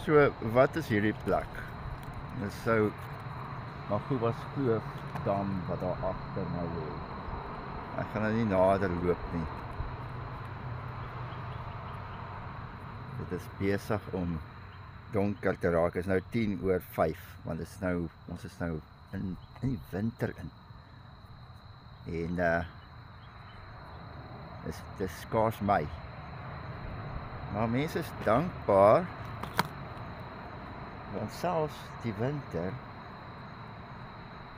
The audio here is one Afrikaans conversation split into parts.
So, wat is hierdie plek? Dit sou maar goed was Kloofdam wat daar agter my lê. Ek gaan nou nie nader loop nie. Dit is besig om donker te raak. Dit is nou 5:10, want dit is nou, ons is nou in die winter in. En dit is skaars Mei. Maar mense is dankbaar, want selfs die winter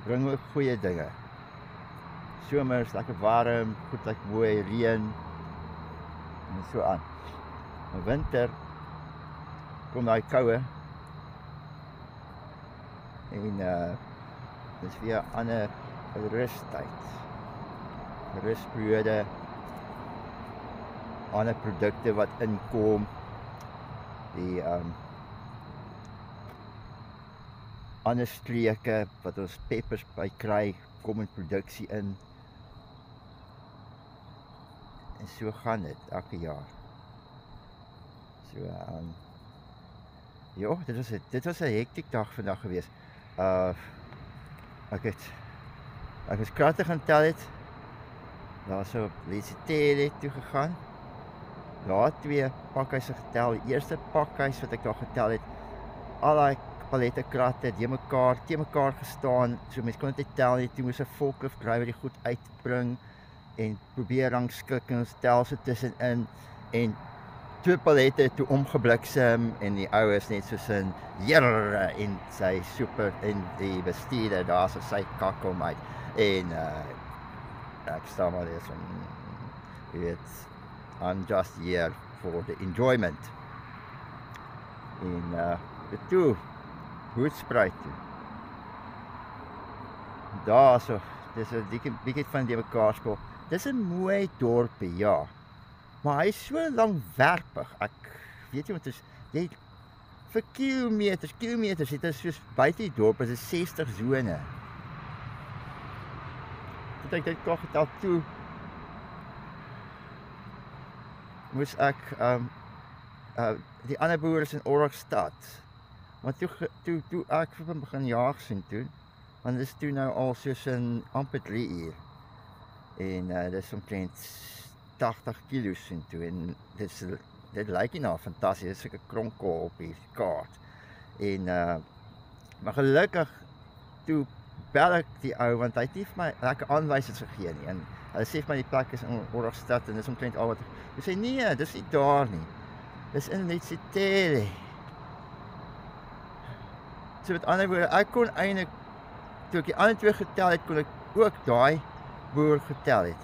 bring ook goeie dinge. Somer is lekker warm, goed lyk mooi, reën en so aan. Maar winter kom daai koue en dis weer 'n ander rustyd. Rustperiode, ander produkte wat inkom, die ander streke wat ons peppers by kry, kom in produksie in. En so gaan dit elke jaar. So ja, dit was 'n hektiek dag vandag geweest. Ek is kratte gaan tel het. Daar so op Lesitele toe gegaan. Daar 2 pakhuise getel. Die eerste pakhuis wat ek daar getel het, al daai palette kratte het te mekaar gestaan. So mense kon dit nie tel nie. Toe moes 'n forklift driver die goed uitbring en probeer rangskik en ons tel so tussenin. En 2 palette toe omgebliksem en die ou is net soos in jerre en sy super en die bestuurder daar so sy kak hom uit. En ek staan maar daar so, jy weet, I'm just here for the enjoyment. En toe, Hoedspruit toe. Daar so, dis 'n bietjie van die mekaar speel. Dis 'n mooi dorpie, ja. Maar hy is so langwerpig. Ek weet nie wat is, jy vir kilometers het hy soos buite die dorp, is 60 sone. Toe ek dit klaar getel toe, moes ek die ander boere is in Orrigstad. Maar toe ek vir begin jaag sien toe, want dit is toe nou al soos in amper 3 uur. En dit is omtrent 80 kilo sien toe. En dit lyk nie nou fantasties, dit is soos 'n kronkel op die kaart. En maar gelukkig toe bel ek die ou, want hy het nie vir my lekker aanwysings gegee nie. En hulle sê vir my die plek is in Orrigstad en dis omtrent al wat ek sê, nee, dis nie daar nie. Dis in Lesitele. So met ander woorde, ek kon eintlik, toe ek die ander 2 getel het, kon ek ook daai boer getel het.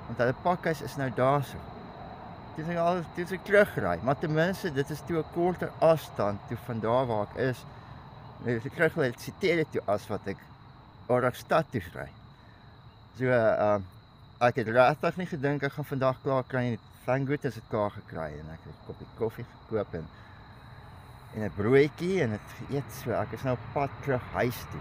Want hulle pakhuis is nou daar so. Toe is ek terugry, maar ten minste, dit is toe 'n korter afstand toe van daar waar ek is. Nou ek kry wel Lesitele toe as wat ek Orrigstad toe ry. So ek het regtig nie gedink ek gaan vandag klaar kry nie. Thank God is dit klaar gekry en ek het 'n koppie koffie gekoop en 'n broodjie en dit geëet. So ek is nou op pad terug huis toe.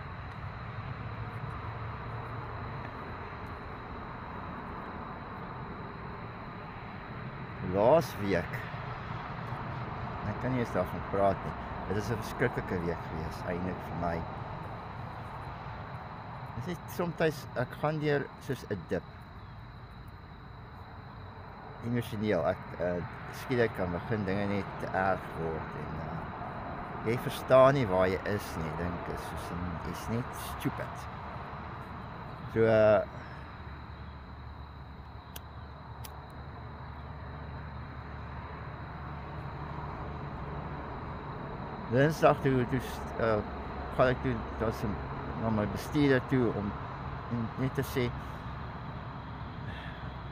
Laas week, ek kan nie eens daarvan praat nie. Dit is 'n verskriklike week gewees eintlik vir my. Dit is soms ek gaan deur soos 'n dip. Emosioneel, ek skielik kan begin dinge net te erg word en jy verstaan nie waar jy is nie. Dink is soos jy's net stupid. So Dinsdag toe gaan ek toe na my bestuurder toe om net te sê,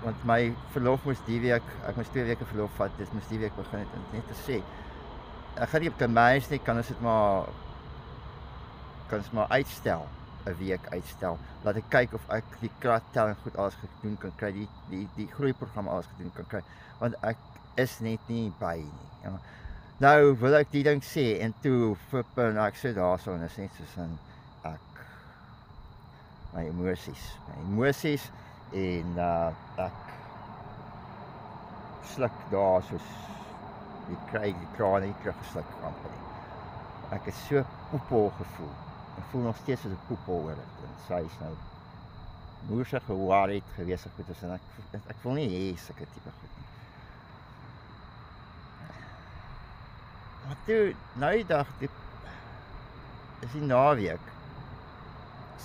want my verlof moes die week, ek moes 2 weke verlof vat, dis moes die week begin het, en net te sê, ek gaan nie op termyn nie, kan ons maar uitstel, 'n week uitstel, laat ek kyk of ek die krat tel en goed alles gedoen kan kry, die groeiprogram alles gedoen kan kry, want ek is net nie by nie. Ja. Nou wil ek die ding sê, en toe flippin, ek sê daar so, en is net soos in, my emosies, en ek sluk daar soos die kry die trane nie teruggesluk amper nie. Ek is so poepel gevoel. Ek voel nog steeds as 'n poepel oor dit. En sy is nou moersig geworried gewees of goed is en ek wil nie hê sulke tipe goed nie. Maar toe, nou die dag, is die naweek,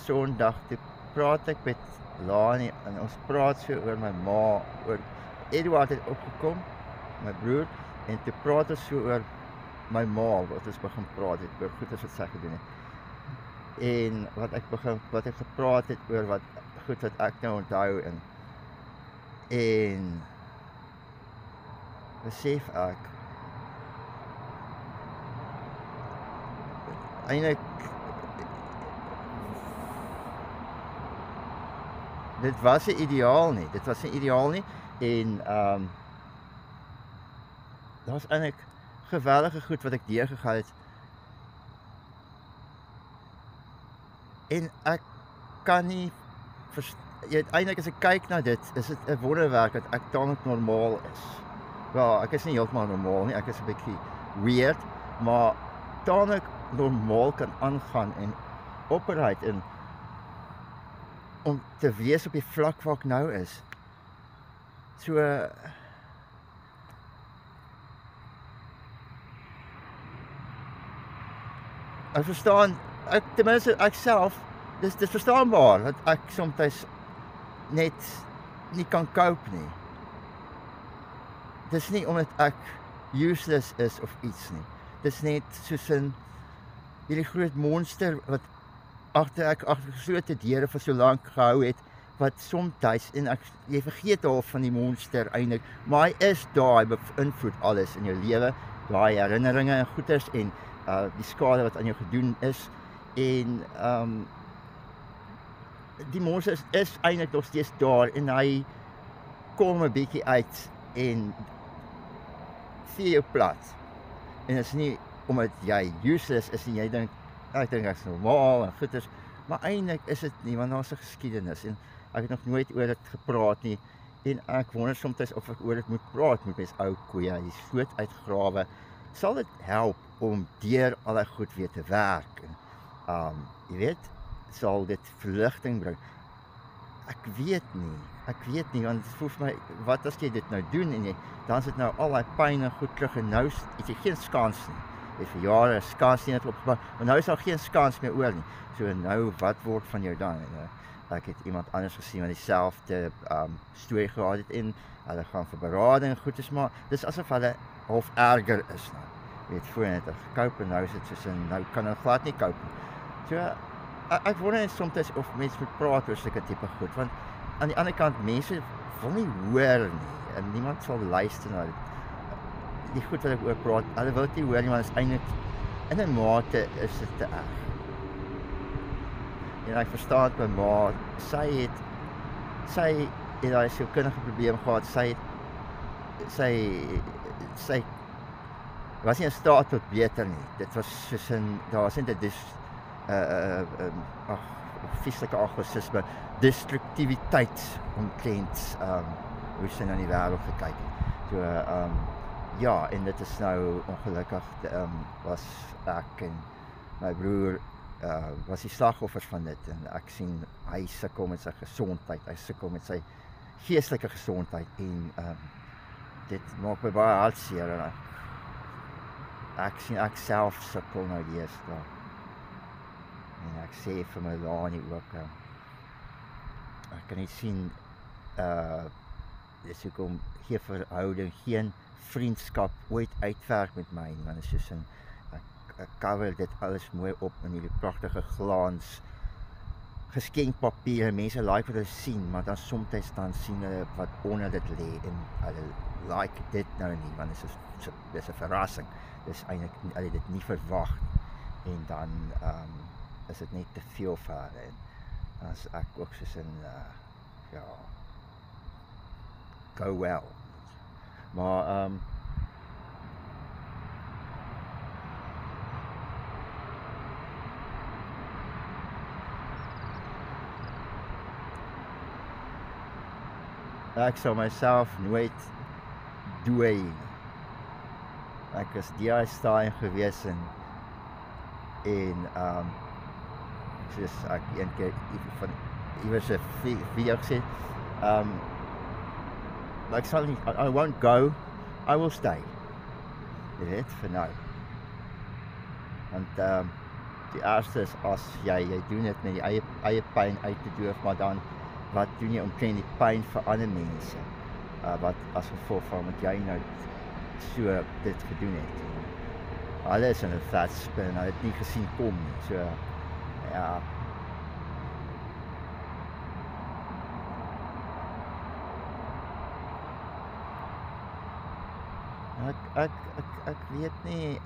Sondag, toe praat ek met Lani en ons praat so oor my ma, oor Eduard het opgekom, my broer, en toe praat ons so oor my ma, wat ons begin praat het, oor goed as wat sy gedoen het. En wat ek gepraat het oor wat goed wat ek nou onthou en besef ek eintlik dit was 'n ideaal nie. Dit was 'n ideaal nie en daar was eintlik geweldige goed wat ek deurgegaan het. En ek kan nie eintlik as ek kyk na dit, is dit 'n wonderwerk dat ek tamelik normaal is. Wel, ek is nie heeltemal normaal nie, ek is 'n bietjie weird, maar tamelik normaal kan aangaan en operate en om te wees op die vlak waar ek nou is. So ek verstaan, ten minste ek self, dis verstaanbaar dat ek soms net nie kan cope nie. Dis nie omdat ek useless is of iets nie. Dis net soos 'n hierdie groot monster wat agter geslote deure vir so lank gehou het, wat soms en jy vergeet al van die monster eintlik, maar hy is daar, hy beïnvloed alles in jou lewe, daai herinneringe en goeters en die skade wat aan jou gedoen is en die monster is eintlik nog steeds daar en hy kom 'n bietjie uit en sien jou plat. En dit is nie omdat jy useless is en jy dink ek dink ek's normaal en goeters, maar eintlik is dit nie, want daar's 'n geskiedenis en ek het nog nooit oor dit gepraat nie en ek wonder soms of ek oor dit moet praat met mens ou koeie, die sloot uitgrawe. Sal dit help om deur al die goed weer te werk en jy weet, sal dit verligting bring. Ek weet nie, want het voel vir my, wat as jy dit nou doen en dan sit nou al die pyn en goed terug en nou het jy geen skans nie. Jy het vir jare 'n skans nie opgebou, maar nou is daar geen skans meer oor nie. So nou, wat word van jou dan? Ek het iemand anders gesien wat dieselfde storie gehad het en hulle gaan vir berading en goedes, maar dis asof hulle half erger is nou. Jy weet, voorheen het gekoop en nou is dit soos nou kan hulle glad nie koop nie. So, ek wonder soms of mense moet praat oor sulke tipe goed, want aan die ander kant, mense wil nie hoor nie, en niemand sal luister na die goed wat ek oor praat, hulle wil nie hoor nie, want is eintlik, in 'n mate is dit te erg. En ek verstaan my ma, sy het daai sielkundige probleem gehad, sy was nie in staat tot beter nie. Dit was soos daar was net 'n fisiese aggressisme, destruktiwiteit omtrent hoe sy na die wêreld gekyk het. So ja, en dit is nou ongelukkig was ek en my broer was die slagoffers van dit en ek sien hy sukkel met sy gesondheid, hy sukkel met sy geestelike gesondheid en dit maak my baie hartseer en ek sien ek self sukkel nou deesdae. En ek sê vir my Lani ook ek kan nie sien dis hoekom geen verhouding, geen vriendskap ooit uitwerk met my, want dit is soos ek cover dit alles mooi op in hierdie pragtige glans geskenkpapier, mense like wat hulle sien, maar dan soms dan sien hulle wat onder dit lê en hulle like dit nou nie, want dit is 'n verrassing, dis eintlik hulle dit nie verwag en dan is dit net te veel vir hulle en as ek ook soos ja, go well, maar ek sal myself nooit dooi Ek was deur daai stadium gewees en soos ek een keer van iewers 'n video gesien, maar ek sal nie, I won't go, I will stay. Jy weet, vir nou. Want die ergste is as jy doen dit met die eie pyn uit te doof, maar dan wat doen jy omtrent die pyn vir ander mense? Wat as gevolg van wat jy nou so dit gedoen het. Hulle is in 'n vat spin, hulle het nie gesien kom nie. So ja. Ek weet nie